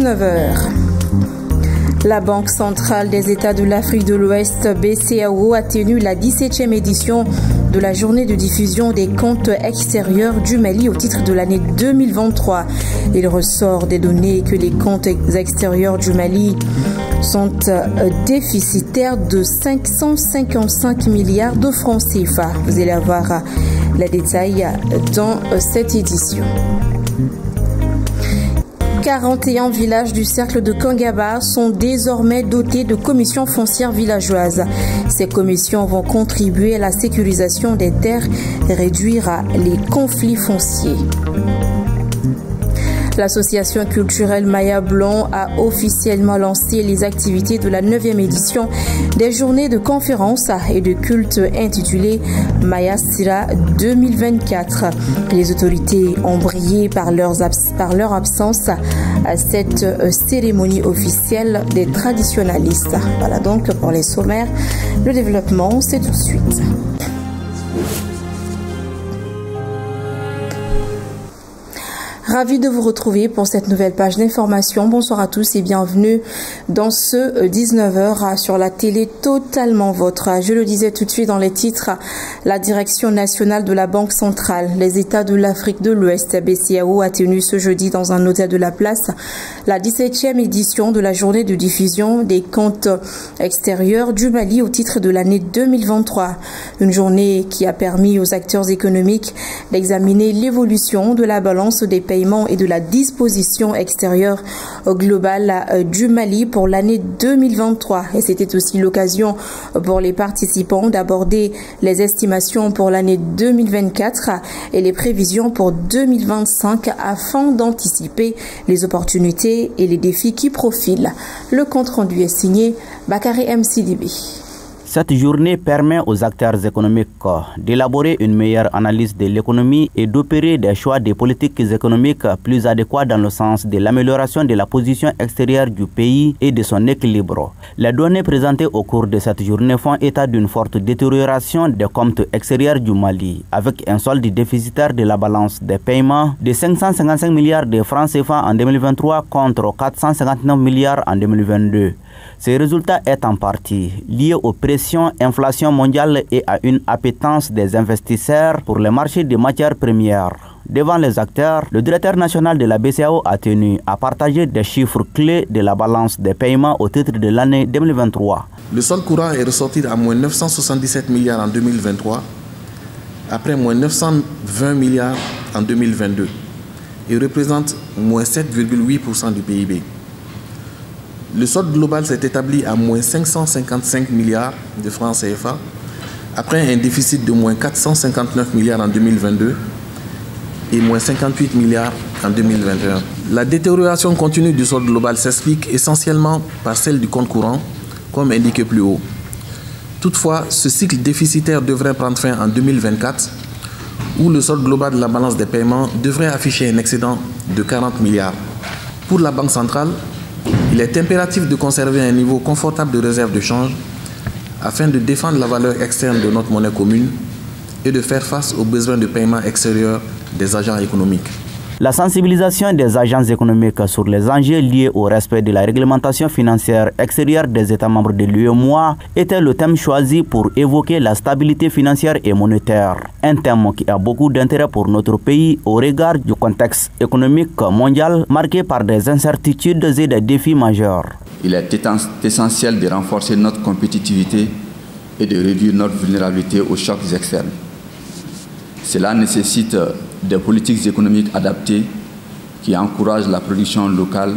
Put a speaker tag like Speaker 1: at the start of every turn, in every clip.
Speaker 1: 19h. La Banque centrale des États de l'Afrique de l'Ouest, BCAO, a tenu la 17e édition de la journée de diffusion des comptes extérieurs du Mali au titre de l'année 2023. Il ressort des données que les comptes extérieurs du Mali sont déficitaires de 555 milliards de francs CFA. Vous allez avoir les détails dans cette édition. 41 villages du cercle de Kangaba sont désormais dotés de commissions foncières villageoises. Ces commissions vont contribuer à la sécurisation des terres et réduire les conflits fonciers. L'association culturelle Maya Blanc a officiellement lancé les activités de la 9e édition des journées de conférences et de culte intitulées Maya Sira 2024. Les autorités ont brillé par leur absence à cette cérémonie officielle des traditionalistes. Voilà donc pour les sommaires. Le développement, c'est tout de suite. Ravi de vous retrouver pour cette nouvelle page d'information. Bonsoir à tous et bienvenue dans ce 19h sur la télé totalement vôtre. Je le disais tout de suite dans les titres, la direction nationale de la Banque centrale, les États de l'Afrique de l'Ouest, BCAO, a tenu ce jeudi dans un hôtel de la place la 17e édition de la journée de diffusion des comptes extérieurs du Mali au titre de l'année 2023. Une journée qui a permis aux acteurs économiques d'examiner l'évolution de la balance des paiements et de la disposition extérieure globale du Mali pour l'année 2023. Et c'était aussi l'occasion pour les participants d'aborder les estimations pour l'année 2024 et les prévisions pour 2025 afin d'anticiper les opportunités et les défis qui profilent. Le compte-rendu est signé Bakary M. Sidibé.
Speaker 2: Cette journée permet aux acteurs économiques d'élaborer une meilleure analyse de l'économie et d'opérer des choix de politiques économiques plus adéquats dans le sens de l'amélioration de la position extérieure du pays et de son équilibre. Les données présentées au cours de cette journée font état d'une forte détérioration des comptes extérieurs du Mali, avec un solde déficitaire de la balance des paiements de 555 milliards de francs CFA en 2023 contre 459 milliards en 2022. Ce résultat est en partie lié aux pressions inflation mondiale et à une appétence des investisseurs pour les marchés des matières premières. Devant les acteurs, le directeur national de la BCAO a tenu à partager des chiffres clés de la balance des paiements au titre de l'année 2023.
Speaker 3: Le solde courant est ressorti à moins 977 milliards en 2023, après moins 920 milliards en 2022, et représente moins 7,8% du PIB. Le solde global s'est établi à moins 555 milliards de francs CFA, après un déficit de moins 459 milliards en 2022 et moins 58 milliards en 2021. La détérioration continue du solde global s'explique essentiellement par celle du compte courant, comme indiqué plus haut. Toutefois, ce cycle déficitaire devrait prendre fin en 2024, où le solde global de la balance des paiements devrait afficher un excédent de 40 milliards. Pour la Banque centrale, il est impératif de conserver un niveau confortable de réserve de change afin de défendre la valeur externe de notre monnaie commune et de faire face aux besoins de paiement extérieur des agents économiques.
Speaker 2: La sensibilisation des agents économiques sur les enjeux liés au respect de la réglementation financière extérieure des États membres de l'UEMOA était le thème choisi pour évoquer la stabilité financière et monétaire. Un thème qui a beaucoup d'intérêt pour notre pays au regard du contexte économique mondial marqué par des incertitudes et des défis majeurs.
Speaker 4: Il est essentiel de renforcer notre compétitivité et de réduire notre vulnérabilité aux chocs externes. Cela nécessite des politiques économiques adaptées qui encouragent la production locale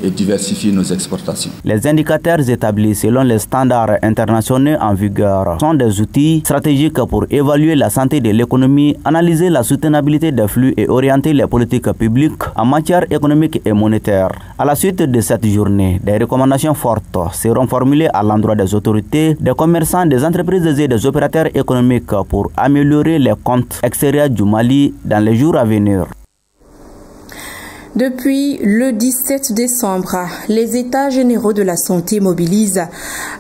Speaker 4: et diversifient nos exportations.
Speaker 2: Les indicateurs établis selon les standards internationaux en vigueur sont des outils stratégiques pour évaluer la santé de l'économie, analyser la soutenabilité des flux et orienter les politiques publiques en matière économique et monétaire. À la suite de cette journée, des recommandations fortes seront formulées à l'endroit des autorités, des commerçants, des entreprises et des opérateurs économiques pour améliorer les comptes extérieurs du Mali dans les jours à venir.
Speaker 1: Depuis le 17 décembre, les États généraux de la santé mobilisent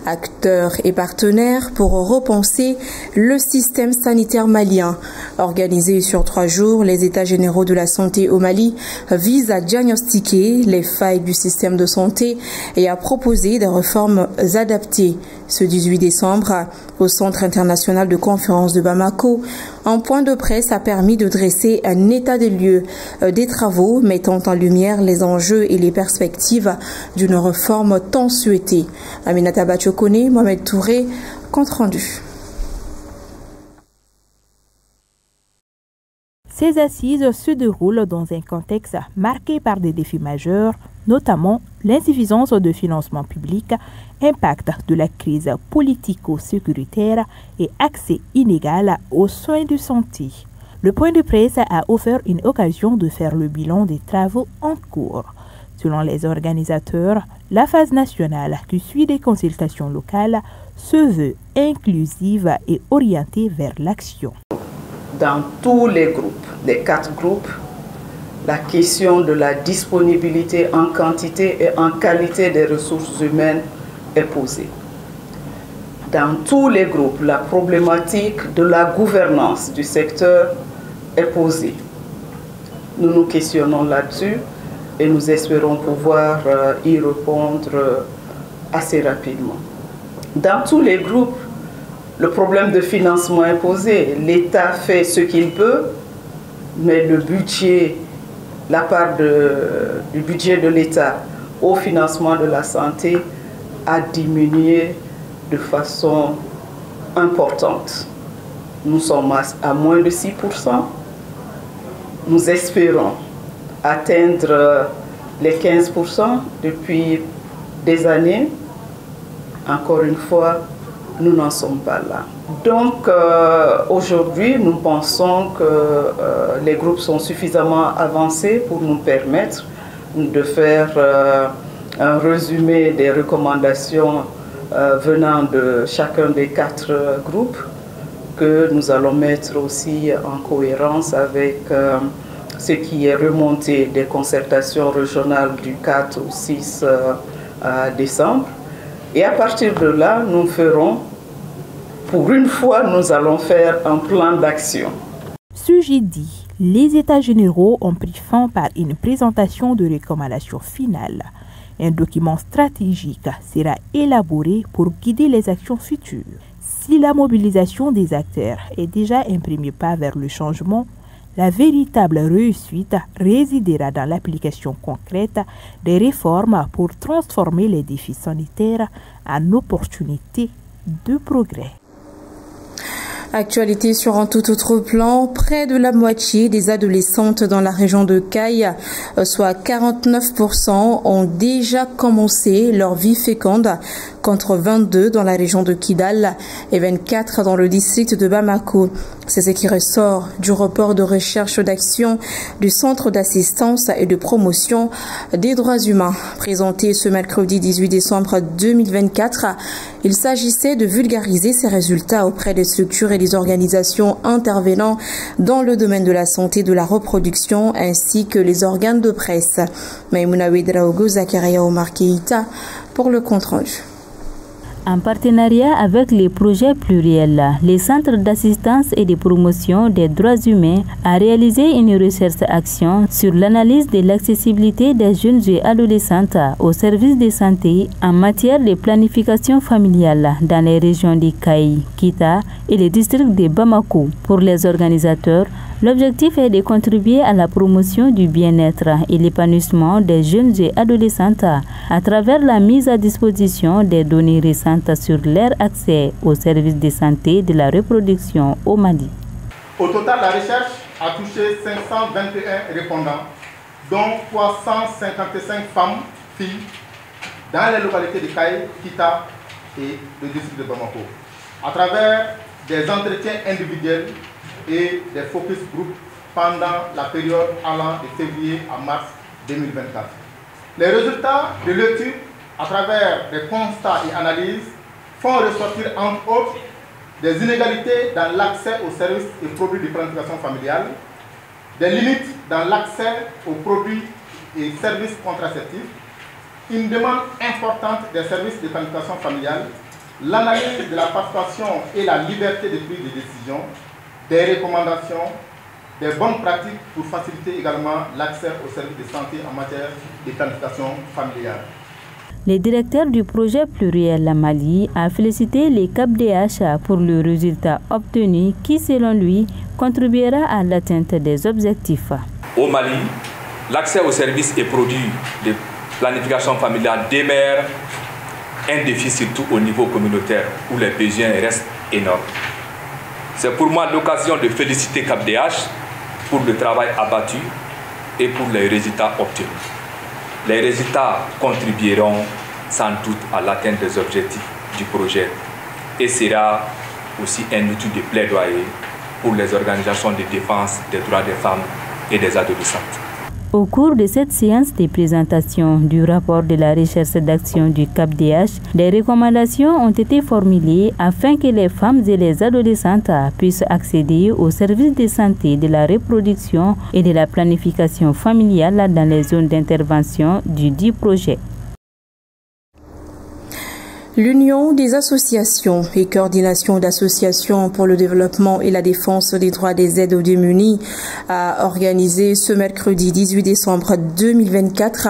Speaker 1: acteurs et partenaires pour repenser le système sanitaire malien. Organisés sur 3 jours, les États généraux de la santé au Mali visent à diagnostiquer les failles du système de santé et à proposer des réformes adaptées. Ce 18 décembre, au Centre international de conférence de Bamako, un point de presse a permis de dresser un état des lieux des travaux mettant en lumière les enjeux et les perspectives d'une réforme tant souhaitée. Aminata Bachokone, Mohamed Touré, compte rendu.
Speaker 5: Ces assises se déroulent dans un contexte marqué par des défis majeurs, notamment l'insuffisance de financement public, impact de la crise politico-sécuritaire et accès inégal aux soins de santé. Le point de presse a offert une occasion de faire le bilan des travaux en cours. Selon les organisateurs, la phase nationale qui suit des consultations locales se veut inclusive et orientée vers l'action.
Speaker 6: Dans tous les groupes, les 4 groupes, la question de la disponibilité en quantité et en qualité des ressources humaines est posée. Dans tous les groupes, la problématique de la gouvernance du secteur est posée. Nous nous questionnons là-dessus et nous espérons pouvoir y répondre assez rapidement. Dans tous les groupes, le problème de financement est posé. L'État fait ce qu'il peut, mais le budget, la part du budget de l'État au financement de la santé a diminué de façon importante. Nous sommes à moins de 6%. Nous espérons atteindre les 15% depuis des années. Encore une fois, nous n'en sommes pas là. Donc aujourd'hui, nous pensons que les groupes sont suffisamment avancés pour nous permettre de faire un résumé des recommandations venant de chacun des 4 groupes que nous allons mettre aussi en cohérence avec ce qui est remonté des concertations régionales du 4 au 6 décembre. Et à partir de là, nous ferons, pour une fois, nous allons faire un plan d'action.
Speaker 5: Ce jeudi, les États généraux ont pris fin par une présentation de recommandations finales. Un document stratégique sera élaboré pour guider les actions futures. Si la mobilisation des acteurs est déjà un premier pas vers le changement, la véritable réussite résidera dans l'application concrète des réformes pour transformer les défis sanitaires en opportunités de progrès.
Speaker 1: Actualité sur un tout autre plan, près de la moitié des adolescentes dans la région de Caille, soit 49%, ont déjà commencé leur vie féconde, contre 22 dans la région de Kidal et 24 dans le district de Bamako. C'est ce qui ressort du rapport de recherche d'action du Centre d'assistance et de promotion des droits humains présenté ce mercredi 18 décembre 2024. Il s'agissait de vulgariser ces résultats auprès des structures et des organisations intervenant dans le domaine de la santé et de la reproduction ainsi que les organes de presse. Maïmouna Ouedraogo, Zakaria Omar Keïta pour le compte-rendu.
Speaker 7: En partenariat avec les projets pluriels, le Centre d'assistance et de promotion des droits humains a réalisé une recherche-action sur l'analyse de l'accessibilité des jeunes et adolescentes aux services de santé en matière de planification familiale dans les régions de Kaï, Kita et les districts de Bamako. Pour les organisateurs, l'objectif est de contribuer à la promotion du bien-être et l'épanouissement des jeunes et adolescentes à travers la mise à disposition des données récentes sur leur accès aux services de santé de la reproduction au Mali.
Speaker 8: Au total, la recherche a touché 521 répondants, dont 355 femmes, filles, dans les localités de Kaï, Kita et le district de Bamako, à travers des entretiens individuels et des focus group pendant la période allant de février à mars 2024. Les résultats de l'étude, à travers des constats et analyses, font ressortir entre autres des inégalités dans l'accès aux services et produits de planification familiale, des limites dans l'accès aux produits et services contraceptifs, une demande importante des services de planification familiale, l'analyse de la participation et la liberté de prise de décision, des recommandations, des bonnes pratiques pour faciliter également l'accès aux services de santé en matière de planification familiale.
Speaker 7: Le directeur du projet pluriel Mali a félicité les CAPDH pour le résultat obtenu qui, selon lui, contribuera à l'atteinte des objectifs.
Speaker 9: Au Mali, l'accès aux services et produits de planification familiale demeure un défi, surtout au niveau communautaire où les besoins restent énormes. C'est pour moi l'occasion de féliciter CAPDH pour le travail abattu et pour les résultats obtenus. Les résultats contribueront sans doute à l'atteinte des objectifs du projet et sera aussi un outil de plaidoyer pour les organisations de défense des droits des femmes et des adolescentes.
Speaker 7: Au cours de cette séance de présentation du rapport de la recherche d'action du CAPDH, des recommandations ont été formulées afin que les femmes et les adolescentes puissent accéder aux services de santé, de la reproduction et de la planification familiale dans les zones d'intervention du dit projet.
Speaker 1: L'Union des associations et coordination d'associations pour le développement et la défense des droits des aides aux démunis a organisé ce mercredi 18 décembre 2024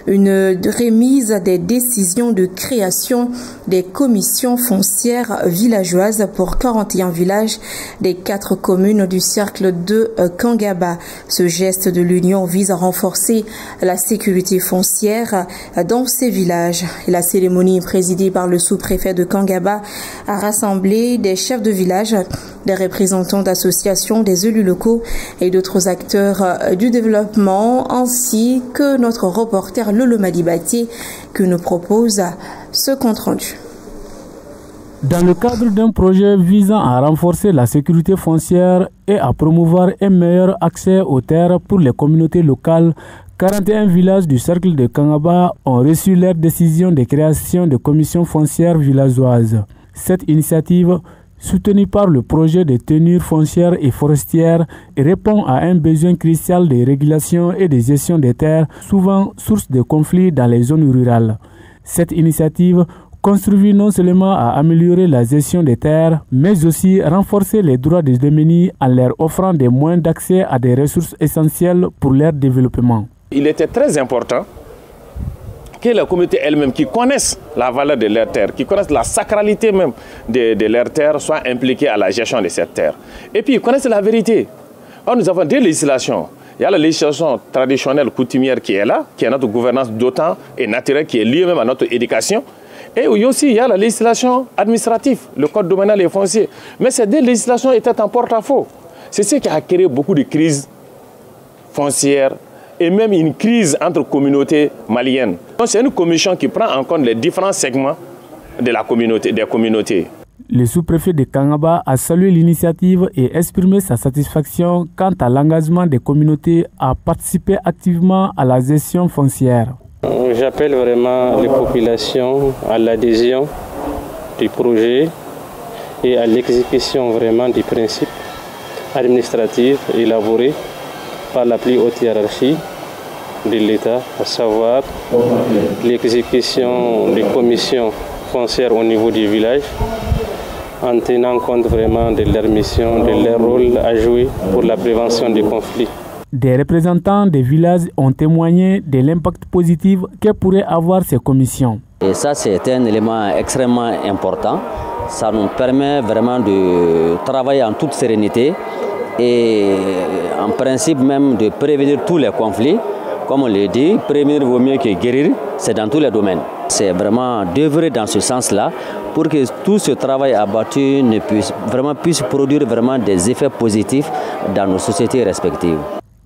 Speaker 1: une remise des décisions de création des commissions foncières villageoises pour 41 villages des 4 communes du cercle de Kangaba. Ce geste de l'Union vise à renforcer la sécurité foncière dans ces villages. Et la cérémonie est présidée par le sous-préfet de Kangaba a rassemblé des chefs de village, des représentants d'associations, des élus locaux et d'autres acteurs du développement, ainsi que notre reporter Lolo Madibati qui nous propose ce compte-rendu.
Speaker 10: Dans le cadre d'un projet visant à renforcer la sécurité foncière et à promouvoir un meilleur accès aux terres pour les communautés locales, 41 villages du cercle de Kangaba ont reçu leur décision de création de commissions foncières villageoises. Cette initiative, soutenue par le projet de tenue foncière et forestière, répond à un besoin crucial de régulation et de gestion des terres, souvent source de conflits dans les zones rurales. Cette initiative contribue non seulement à améliorer la gestion des terres, mais aussi renforcer les droits des démunis en leur offrant des moyens d'accès à des ressources essentielles pour leur développement.
Speaker 11: Il était très important que les communautés elles-mêmes qui connaissent la valeur de leurs terres, qui connaissent la sacralité même de leurs terres, soient impliquées à la gestion de cette terre. Et puis ils connaissent la vérité. Or, nous avons des législations. Il y a la législation traditionnelle coutumière qui est là, qui est notre gouvernance d'autant et naturelle, qui est liée même à notre éducation. Et aussi, il y a la législation administrative, le code domanial et foncier. Mais ces deux législations étaient en porte-à-faux. C'est ce qui a créé beaucoup de crises foncières et même une crise entre communautés maliennes. C'est une commission qui prend en compte les différents segments de la communauté, des communautés.
Speaker 10: Le sous-préfet de Kangaba a salué l'initiative et exprimé sa satisfaction quant à l'engagement des communautés à participer activement à la gestion foncière.
Speaker 12: J'appelle vraiment les populations à l'adhésion du projet et à l'exécution vraiment des principes administratifs élaborés par la plus haute hiérarchie de l'État, à savoir l'exécution des commissions foncières au niveau du village, en tenant compte vraiment de leur mission, de leur rôle à jouer pour la prévention des conflits.
Speaker 10: Des représentants des villages ont témoigné de l'impact positif que pourraient avoir ces commissions.
Speaker 13: Et ça, c'est un élément extrêmement important. Ça nous permet vraiment de travailler en toute sérénité et en principe même de prévenir tous les conflits. Comme on l'a dit, prévenir vaut mieux que guérir, c'est dans tous les domaines. C'est vraiment d'œuvrer dans ce sens-là pour que tout ce travail abattu puisse produire vraiment des effets positifs dans nos sociétés respectives.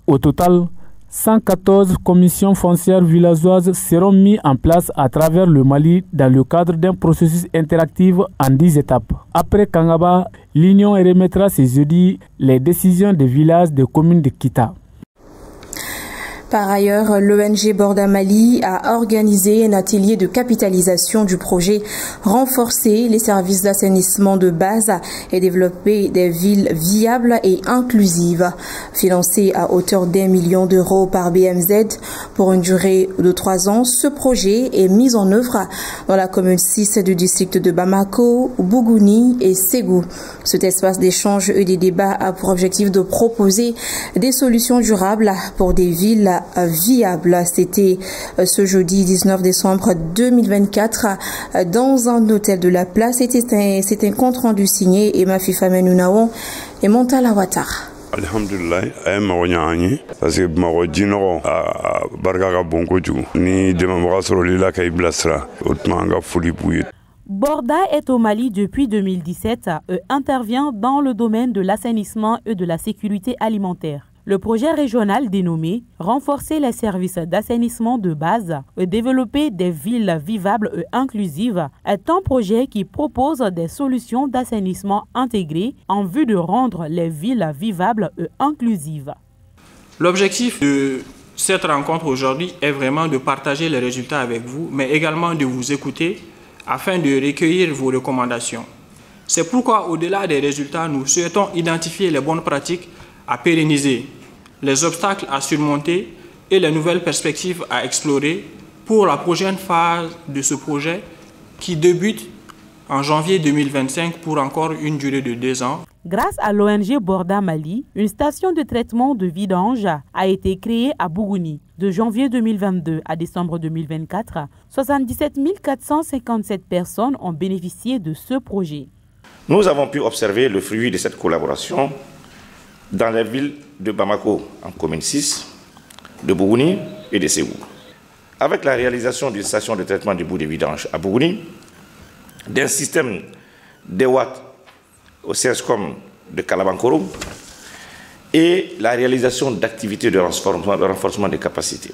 Speaker 10: Au total, 114 commissions foncières villageoises seront mises en place à travers le Mali dans le cadre d'un processus interactif en 10 étapes. Après Kangaba, l'Union remettra ce jeudi les décisions des villages des communes de Kita.
Speaker 1: Par ailleurs, l'ONG Borda Mali a organisé un atelier de capitalisation du projet renforcer les services d'assainissement de base et développer des villes viables et inclusives. Financé à hauteur d'1 million d'euros par BMZ pour une durée de 3 ans, ce projet est mis en œuvre dans la commune 6 du district de Bamako, Bougouni et Ségou. Cet espace d'échange et des débats a pour objectif de proposer des solutions durables pour des villes viables. C'était ce jeudi 19 décembre 2024 dans un hôtel de la place. C'est un compte rendu signé Emma Fifamenu Nawon et Montala Ouattara.
Speaker 14: Alhamdulillah, ay mago ñaani parce que mago jinogo barka ka bonko ju ni demabaga soro lila kay blasra otmanga fuli buye.
Speaker 5: Borda est au Mali depuis 2017 et intervient dans le domaine de l'assainissement et de la sécurité alimentaire. Le projet régional dénommé « Renforcer les services d'assainissement de base et développer des villes vivables et inclusives » est un projet qui propose des solutions d'assainissement intégrées en vue de rendre les villes vivables et inclusives.
Speaker 15: L'objectif de cette rencontre aujourd'hui est vraiment de partager les résultats avec vous, mais également de vous écouter afin de recueillir vos recommandations. C'est pourquoi, au-delà des résultats, nous souhaitons identifier les bonnes pratiques à pérenniser, les obstacles à surmonter et les nouvelles perspectives à explorer pour la prochaine phase de ce projet qui débute en janvier 2025 pour encore une durée de 2 ans.
Speaker 5: Grâce à l'ONG Borda Mali, une station de traitement de vidange a été créée à Bougouni. De janvier 2022 à décembre 2024, 77 457 personnes ont bénéficié de ce projet.
Speaker 16: Nous avons pu observer le fruit de cette collaboration dans les villes de Bamako, en commune 6, de Bougouni et de Ségou. Avec la réalisation d'une station de traitement du bout de vidange à Bougouni, d'un système d'EWAT au CESCOM de Kalabankoro et la réalisation d'activités de renforcement des capacités.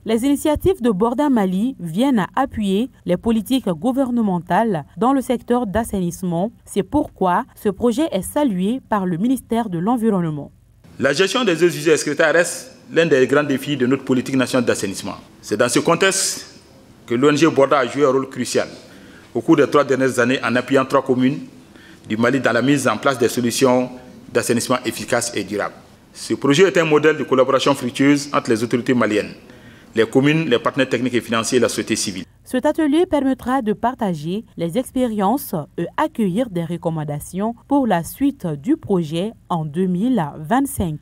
Speaker 5: Les initiatives de Borda Mali viennent à appuyer les politiques gouvernementales dans le secteur d'assainissement. C'est pourquoi ce projet est salué par le ministère de l'Environnement.
Speaker 8: La gestion des eaux usées excrétées reste l'un des grands défis de notre politique nationale d'assainissement. C'est dans ce contexte que l'ONG Borda a joué un rôle crucial au cours des 3 dernières années en appuyant 3 communes du Mali dans la mise en place des solutions d'assainissement efficaces et durables. Ce projet est un modèle de collaboration fructueuse entre les autorités maliennes, les communes, les partenaires techniques et financiers et la société civile.
Speaker 5: Cet atelier permettra de partager les expériences et accueillir des recommandations pour la suite du projet en 2025.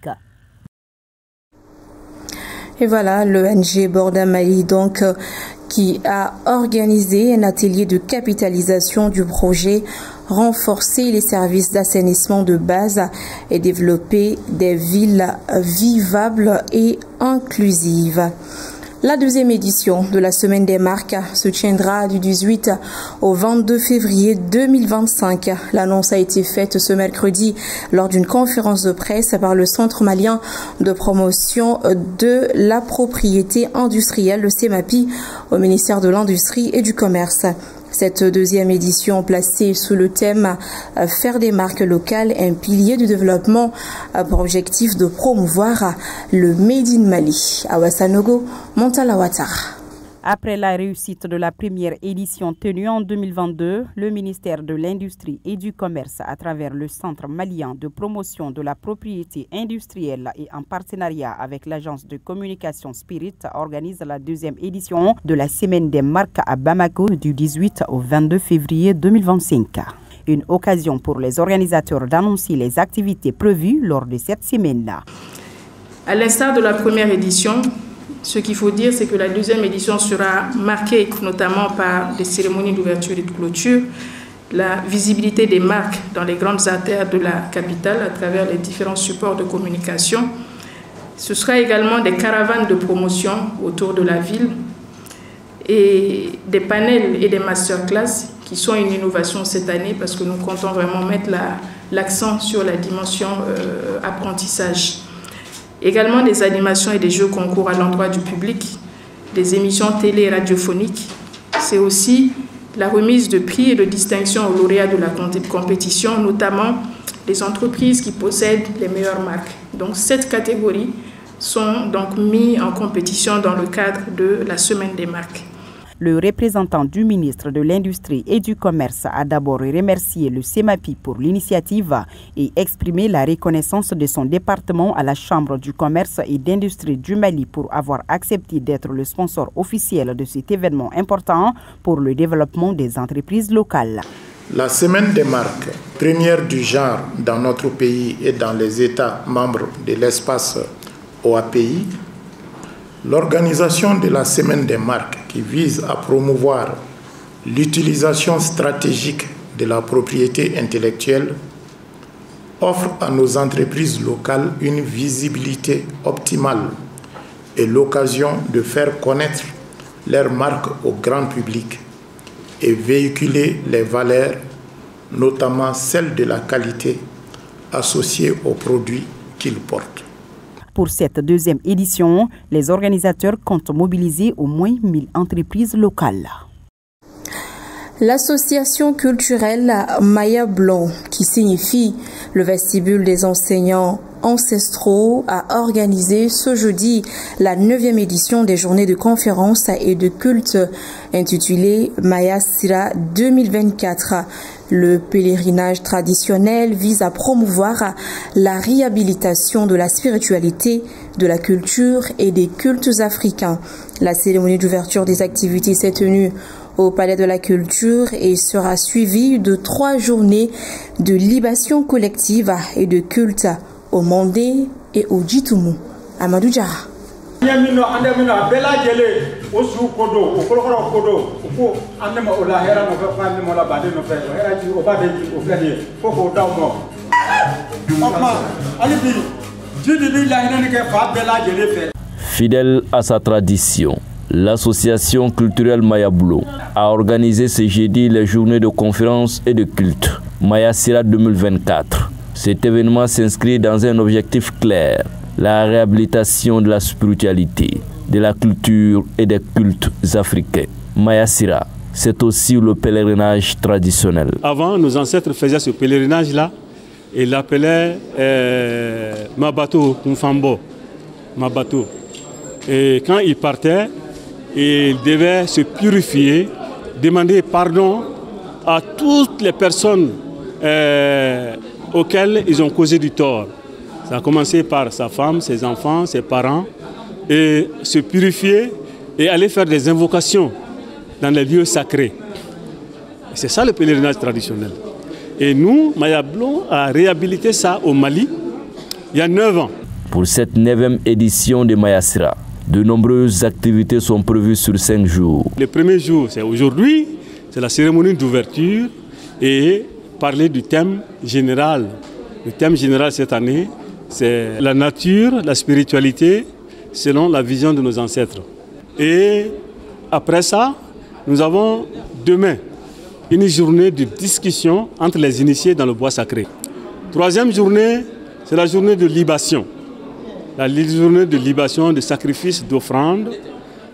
Speaker 1: Et voilà, l'ONG Borda Mali donc qui a organisé un atelier de capitalisation du projet renforcer les services d'assainissement de base et développer des villes vivables et inclusives. La 2e édition de la Semaine des marques se tiendra du 18 au 22 février 2025. L'annonce a été faite ce mercredi lors d'une conférence de presse par le Centre malien de promotion de la propriété industrielle, le CEMAPI, au ministère de l'Industrie et du Commerce. Cette 2e édition placée sous le thème « Faire des marques locales », un pilier du développement pour objectif de promouvoir le Made in Mali. Awasanogo, Montala Ouattara.
Speaker 5: Après la réussite de la première édition tenue en 2022, le ministère de l'Industrie et du Commerce, à travers le Centre malien de promotion de la propriété industrielle et en partenariat avec l'agence de communication Spirit, organise la 2e édition de la Semaine des marques à Bamako du 18 au 22 février 2025. Une occasion pour les organisateurs d'annoncer les activités prévues lors de cette semaine-là.
Speaker 17: À l'instar de la première édition, ce qu'il faut dire, c'est que la 2e édition sera marquée notamment par des cérémonies d'ouverture et de clôture, la visibilité des marques dans les grandes artères de la capitale à travers les différents supports de communication. Ce sera également des caravanes de promotion autour de la ville et des panels et des masterclass qui sont une innovation cette année parce que nous comptons vraiment mettre l'accent sur la dimension apprentissage. Également des animations et des jeux concours à l'endroit du public, des émissions télé et radiophoniques. C'est aussi la remise de prix et de distinctions aux lauréats de la compétition, notamment les entreprises qui possèdent les meilleures marques. Donc cette catégorie sont donc mis en compétition dans le cadre de la Semaine des marques.
Speaker 5: Le représentant du ministre de l'Industrie et du Commerce a d'abord remercié le CEMAPI pour l'initiative et exprimé la reconnaissance de son département à la Chambre du Commerce et d'Industrie du Mali pour avoir accepté d'être le sponsor officiel de cet événement important pour le développement des entreprises locales.
Speaker 18: La Semaine des marques, première du genre dans notre pays et dans les États membres de l'espace OAPI, l'organisation de la Semaine des marques qui vise à promouvoir l'utilisation stratégique de la propriété intellectuelle offre à nos entreprises locales une visibilité optimale et l'occasion de faire connaître leurs marques au grand public et véhiculer les valeurs, notamment celles de la qualité associées aux produits qu'ils portent.
Speaker 5: Pour cette deuxième édition, les organisateurs comptent mobiliser au moins 1000 entreprises locales.
Speaker 1: L'association culturelle Maya Blanc, qui signifie le vestibule des enseignants ancestraux, a organisé ce jeudi la 9e édition des journées de conférences et de culte intitulée Maya Sira 2024. Le pèlerinage traditionnel vise à promouvoir la réhabilitation de la spiritualité, de la culture et des cultes africains. La cérémonie d'ouverture des activités s'est tenue au Palais de la Culture et sera suivie de 3 journées de libation collective et de culte au Mandé et au Djitoumou. Amadou Diarra.
Speaker 19: Fidèle à sa tradition, l'association culturelle Maya Blanc a organisé ce jeudi les journées de conférences et de culte Maya Sira 2024. Cet événement s'inscrit dans un objectif clair, la réhabilitation de la spiritualité, de la culture et des cultes africains. Maya Sira, c'est aussi le pèlerinage traditionnel.
Speaker 20: Avant, nos ancêtres faisaient ce pèlerinage-là et l'appelaient Mabato Kumfambo. Mabato. Et quand ils partaient, ils devaient se purifier, demander pardon à toutes les personnes auxquelles ils ont causé du tort. Ça a commencé par sa femme, ses enfants, ses parents, et se purifier et aller faire des invocations dans les lieux sacrés. C'est ça le pèlerinage traditionnel. Et nous, Maya Blanc a réhabilité ça au Mali il y a 9 ans.
Speaker 19: Pour cette 9e édition de Maya Sira, de nombreuses activités sont prévues sur 5 jours.
Speaker 20: Le premier jour, c'est aujourd'hui, c'est la cérémonie d'ouverture et parler du thème général. Le thème général cette année, c'est la nature, la spiritualité, selon la vision de nos ancêtres. Et après ça, nous avons demain une journée de discussion entre les initiés dans le bois sacré. 3e journée, c'est la journée de libation. La journée de libation, de sacrifice, d'offrande.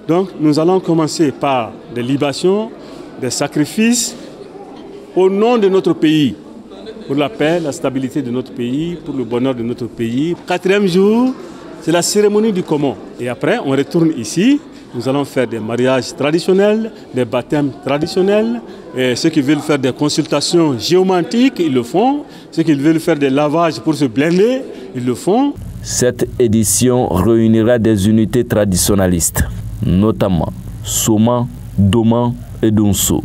Speaker 20: Donc nous allons commencer par des libations, des sacrifices au nom de notre pays, pour la paix, la stabilité de notre pays, pour le bonheur de notre pays. 4e jour, c'est la cérémonie du commun. Et après, on retourne ici. Nous allons faire des mariages traditionnels, des baptêmes traditionnels. Et ceux qui veulent faire des consultations géomantiques, ils le font. Ceux qui veulent faire des lavages pour se blender, ils le font.
Speaker 19: Cette édition réunira des unités traditionnalistes, notamment Soma, Doma et Donso.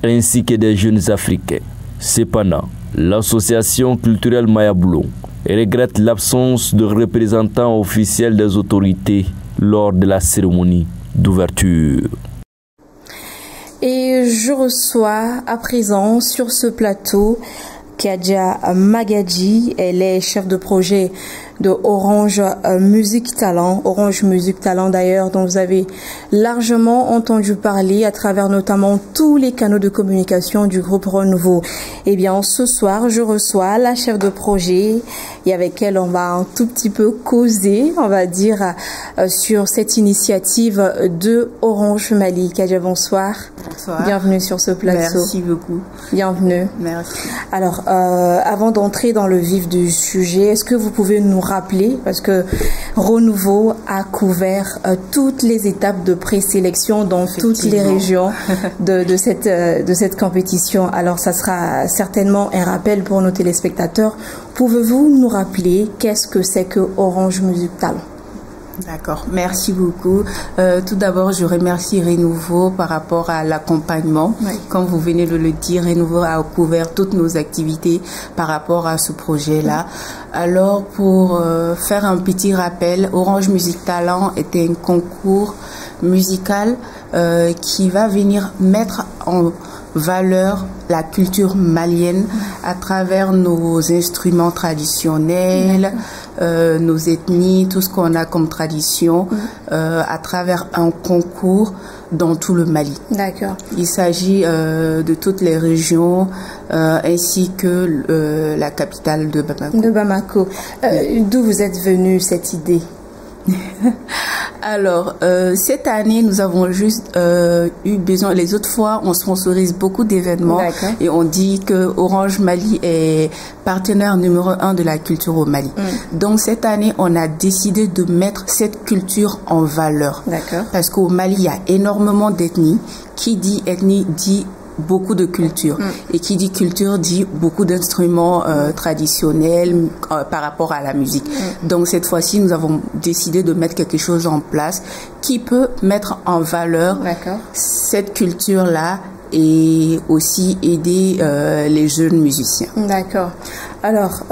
Speaker 19: Ainsi que des jeunes africains. Cependant, l'association culturelle Maya Blanc regrette l'absence de représentants officiels des autorités lors de la cérémonie d'ouverture.
Speaker 1: Et je reçois à présent sur ce plateau Kadia Magadji. Elle est chef de projet de Orange Music Talent. Orange Music Talent d'ailleurs, dont vous avez largement entendu parler à travers notamment tous les canaux de communication du groupe Renouveau. Eh bien, ce soir, je reçois la chef de projet et avec elle, on va un tout petit peu causer, on va dire, sur cette initiative de Orange Mali. Kadja, bonsoir.
Speaker 21: Bonsoir.
Speaker 1: Bienvenue sur ce plateau.
Speaker 21: Merci beaucoup.
Speaker 1: Bienvenue.
Speaker 21: Merci.
Speaker 1: Alors, avant d'entrer dans le vif du sujet, est-ce que vous pouvez nous rappeler, parce que Renouveau a couvert toutes les étapes de présélection dans toutes les régions de cette compétition. Alors, ça sera certainement un rappel pour nos téléspectateurs. Pouvez-vous nous rappeler qu'est-ce que c'est que Orange Music Talent?
Speaker 21: D'accord, merci beaucoup. Tout d'abord, je remercie Renouveau par rapport à l'accompagnement. Oui. Comme vous venez de le dire, Renouveau a couvert toutes nos activités par rapport à ce projet-là. Oui. Alors, pour faire un petit rappel, Orange Music Talent est un concours musical qui va venir mettre en valeur la culture malienne à travers nos instruments traditionnels, nos ethnies, tout ce qu'on a comme tradition, à travers un concours dans tout le Mali.
Speaker 1: D'accord.
Speaker 21: Il s'agit de toutes les régions ainsi que la capitale de Bamako.
Speaker 1: De Bamako. D'où vous êtes venue cette idée?
Speaker 21: Alors, cette année, nous avons juste eu besoin. Les autres fois, on sponsorise beaucoup d'événements et on dit que Orange Mali est partenaire numéro 1 de la culture au Mali. Donc, cette année, on a décidé de mettre cette culture en valeur. Parce qu'au Mali, il y a énormément d'ethnies. Qui dit ethnie dit beaucoup de culture. Et qui dit culture dit beaucoup d'instruments traditionnels par rapport à la musique. Donc cette fois-ci, nous avons décidé de mettre quelque chose en place qui peut mettre en valeur cette culture-là et aussi aider les jeunes musiciens.
Speaker 1: D'accord. Alors,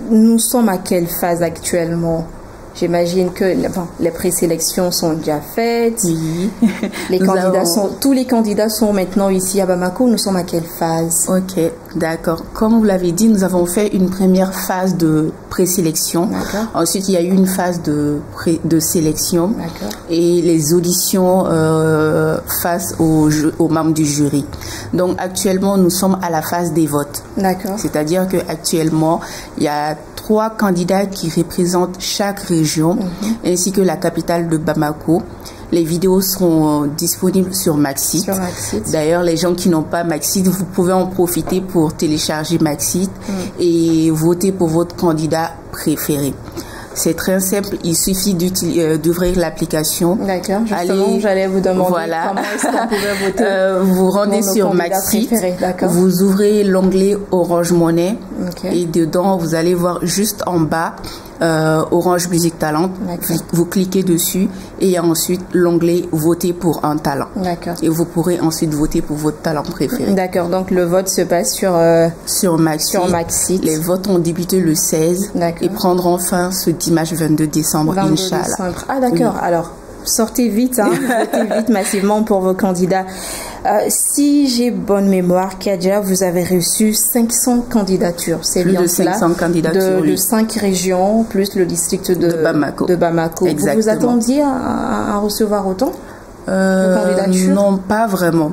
Speaker 1: nous sommes à quelle phase actuellement? J'imagine que les présélections sont déjà faites.
Speaker 21: Oui.
Speaker 1: Tous les candidats sont maintenant ici à Bamako. Nous sommes à quelle phase?
Speaker 21: Ok, d'accord. Comme vous l'avez dit, nous avons fait une première phase de présélection. Ensuite, il y a eu une phase de sélection et les auditions face aux membres du jury. Donc actuellement, nous sommes à la phase des votes.
Speaker 1: D'accord.
Speaker 21: C'est-à-dire que actuellement, il y a 3 candidats qui représentent chaque région, ainsi que la capitale de Bamako. Les vidéos seront disponibles sur Maxit. D'ailleurs, les gens qui n'ont pas Maxit, vous pouvez en profiter pour télécharger Maxit et voter pour votre candidat préféré. C'est très simple, il suffit d'ouvrir l'application.
Speaker 1: D'accord, justement, j'allais vous demander comment est-ce qu'on pouvait voter.
Speaker 21: Vous rendez sur Maxit, vous ouvrez l'onglet Orange Money et dedans, vous allez voir juste en bas Orange Music Talent. Vous cliquez dessus et il y a ensuite l'onglet Voter pour un talent. Et vous pourrez ensuite voter pour votre talent préféré.
Speaker 1: D'accord, donc le vote se passe
Speaker 21: sur Maxit. Les votes ont débuté le 16 et prendront fin ce dimanche 22 décembre, Inch'Allah.
Speaker 1: Ah d'accord, alors sortez vite, votez vite massivement pour vos candidats. Si j'ai bonne mémoire, Kadja, vous avez reçu 500 candidatures. C'est bien
Speaker 21: de 500 candidatures,
Speaker 1: de 5 régions, plus le district de Bamako.
Speaker 21: Exactement.
Speaker 1: Vous vous attendiez à recevoir autant
Speaker 21: Non, pas vraiment.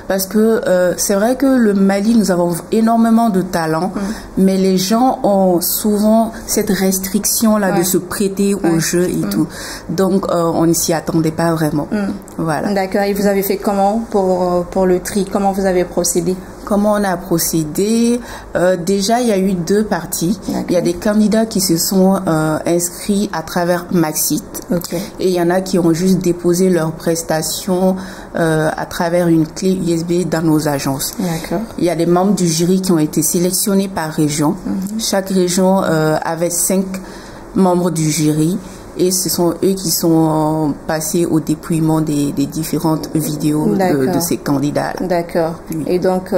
Speaker 21: Parce que c'est vrai que le Mali, nous avons énormément de talents, mais les gens ont souvent cette restriction-là de se prêter au jeu et tout. Donc, on ne s'y attendait pas vraiment. Voilà.
Speaker 1: D'accord. Et vous avez fait comment pour le tri? Comment vous avez procédé?
Speaker 21: Comment on a procédé? Déjà, il y a eu 2 parties. Il y a des candidats qui se sont inscrits à travers Maxit. Et il y en a qui ont juste déposé leurs prestations à travers une clé USB dans nos agences. Il y a des membres du jury qui ont été sélectionnés par région. Chaque région avait 5 membres du jury. Et ce sont eux qui sont passés au dépouillement des différentes vidéos de ces candidats.
Speaker 1: D'accord. Et donc,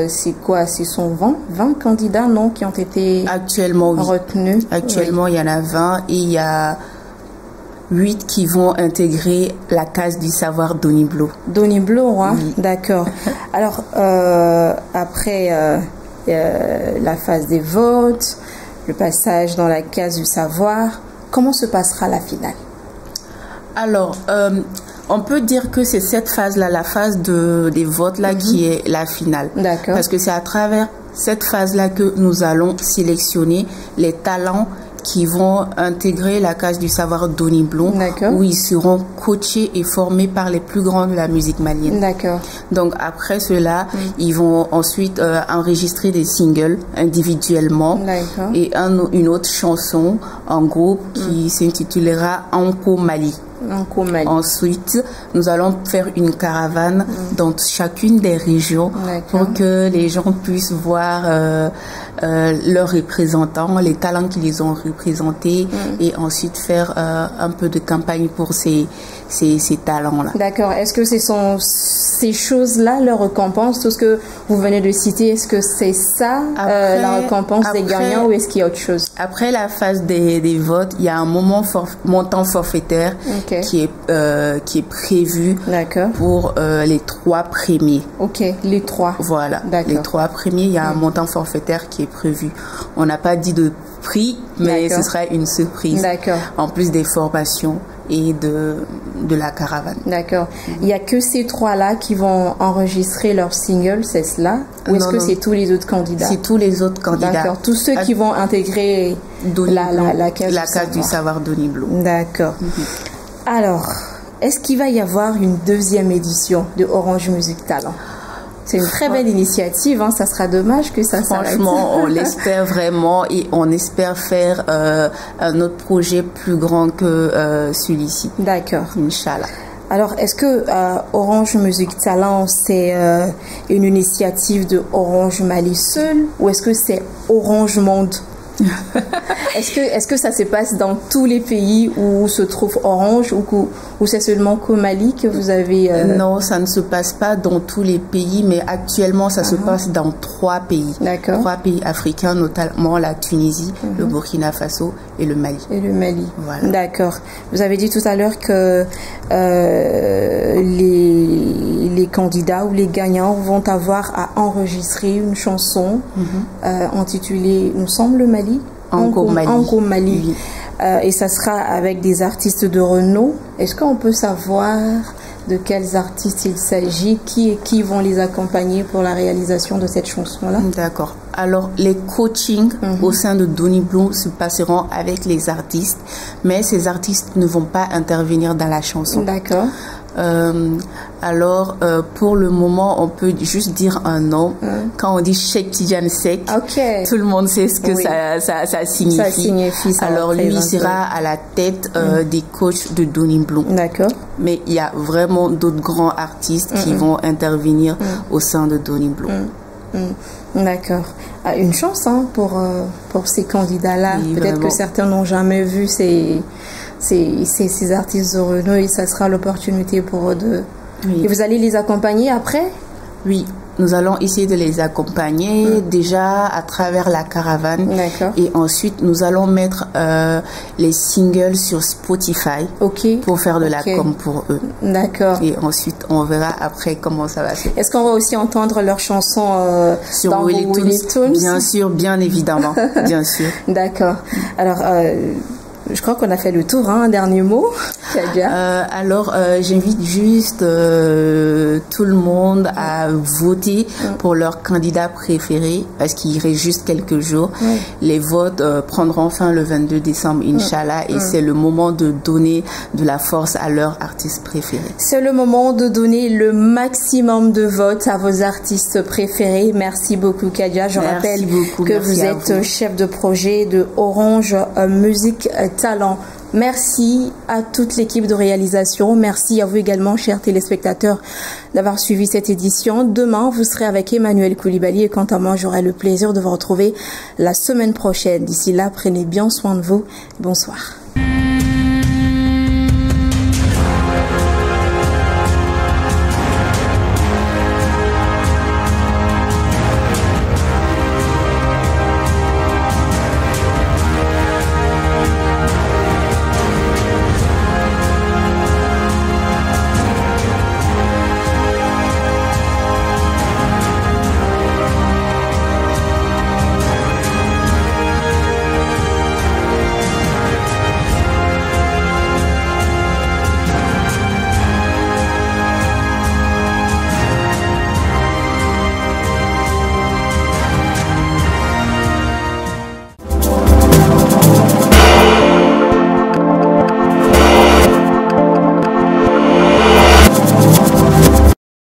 Speaker 1: c'est quoi? Ce sont 20 candidats, non, qui ont été retenus?
Speaker 21: Actuellement, il y en a 20 et il y a 8 qui vont intégrer la case du savoir Doniblo.
Speaker 1: Doniblo, hein? D'accord. Alors, après la phase des votes, le passage dans la case du savoir. Comment se passera la finale?
Speaker 21: Alors, on peut dire que c'est cette phase-là, la phase des votes-là, qui est la finale.
Speaker 1: D'accord.
Speaker 21: Parce que c'est à travers cette phase-là que nous allons sélectionner les talents qui vont intégrer la case du savoir Doni Blum, où ils seront coachés et formés par les plus grands de la musique malienne.
Speaker 1: D'accord.
Speaker 21: Donc après cela, ils vont ensuite enregistrer des singles individuellement et une autre chanson en groupe qui s'intitulera Anko Mali. Ensuite, nous allons faire une caravane dans chacune des régions pour que les gens puissent voir leurs représentants, les talents qui les ont représentés et ensuite faire un peu de campagne pour ces talents-là.
Speaker 1: D'accord. Est-ce que ce sont ces choses-là, leur récompense, tout ce que vous venez de citer, est-ce que c'est ça la récompense des gagnants ou est-ce qu'il y a autre chose?
Speaker 21: Après la phase des votes, il y a un montant forfaitaire qui est prévu pour les 3 premiers.
Speaker 1: Ok, les 3.
Speaker 21: Voilà, les 3 premiers, il y a un montant forfaitaire qui est prévu. On n'a pas dit de prix, mais ce sera une surprise. En plus des formations et de la caravane.
Speaker 1: D'accord. Il n'y a que ces 3-là qui vont enregistrer leur single, c'est cela? Ou est-ce que c'est tous les autres candidats?
Speaker 21: C'est tous les autres candidats.
Speaker 1: D'accord. Tous ceux qui vont intégrer la case
Speaker 21: du savoir Doni Blum.
Speaker 1: D'accord. Alors, est-ce qu'il va y avoir une deuxième édition de Orange Music Talent? C'est une très belle initiative, hein. Ça sera dommage que ça s'arrête.
Speaker 21: Franchement, on l'espère vraiment et on espère faire un autre projet plus grand que celui-ci.
Speaker 1: D'accord.
Speaker 21: Inch'Allah.
Speaker 1: Alors, est-ce que Orange Music Talent, c'est une initiative de Orange Mali seul ou est-ce que c'est Orange Monde? Est-ce que ça se passe dans tous les pays où se trouve Orange ou c'est seulement qu'au Mali que vous avez...
Speaker 21: Non, ça ne se passe pas dans tous les pays, mais actuellement ça se passe dans 3 pays.
Speaker 1: D'accord.
Speaker 21: 3 pays africains, notamment la Tunisie, le Burkina Faso et le Mali.
Speaker 1: Et le Mali.
Speaker 21: Voilà.
Speaker 1: D'accord. Vous avez dit tout à l'heure que les candidats ou les gagnants vont avoir à enregistrer une chanson intitulée, il me semble, le Mali.
Speaker 21: Anko
Speaker 1: Mali. Oui. Et ça sera avec des artistes de renom. Est-ce qu'on peut savoir de quels artistes il s'agit, qui vont les accompagner pour la réalisation de cette chanson-là?
Speaker 21: D'accord. Alors, les coachings au sein de Doni Blum se passeront avec les artistes, mais ces artistes ne vont pas intervenir dans la chanson.
Speaker 1: D'accord.
Speaker 21: Alors, pour le moment, on peut juste dire un nom. Quand on dit Cheikh Tidiane Seck, tout le monde sait ce que ça signifie.
Speaker 1: Ça signifie ça.
Speaker 21: Alors, lui sera à la tête des coachs de Doni Blum.
Speaker 1: D'accord.
Speaker 21: Mais il y a vraiment d'autres grands artistes qui vont intervenir au sein de Doni Blum.
Speaker 1: D'accord. Une chance pour ces candidats-là.
Speaker 21: Oui,
Speaker 1: peut-être que certains n'ont jamais vu ces artistes de renom et ça sera l'opportunité pour eux de... Oui. Et vous allez les accompagner après?
Speaker 21: Oui, nous allons essayer de les accompagner déjà à travers la caravane. Et ensuite, nous allons mettre les singles sur Spotify pour faire de la com pour eux.
Speaker 1: D'accord.
Speaker 21: Et ensuite, on verra après comment ça va se faire.
Speaker 1: Est-ce qu'on va aussi entendre leurs chansons
Speaker 21: sur Willy Toons? Bien sûr, bien évidemment. Bien sûr.
Speaker 1: D'accord. Alors... je crois qu'on a fait le tour, un dernier mot.
Speaker 21: Alors, j'invite juste tout le monde à voter pour leur candidat préféré parce qu'il reste juste quelques jours. Les votes prendront fin le 22 décembre, Inch'Allah, et c'est le moment de donner de la force à leur artiste préféré.
Speaker 1: C'est le moment de donner le maximum de votes à vos artistes préférés. Merci beaucoup, Kadia. Je rappelle que vous êtes chef de projet de Orange Music Talent. Merci à toute l'équipe de réalisation. Merci à vous également, chers téléspectateurs, d'avoir suivi cette édition. Demain, vous serez avec Emmanuel Koulibaly et quant à moi, j'aurai le plaisir de vous retrouver la semaine prochaine. D'ici là, prenez bien soin de vous. Bonsoir.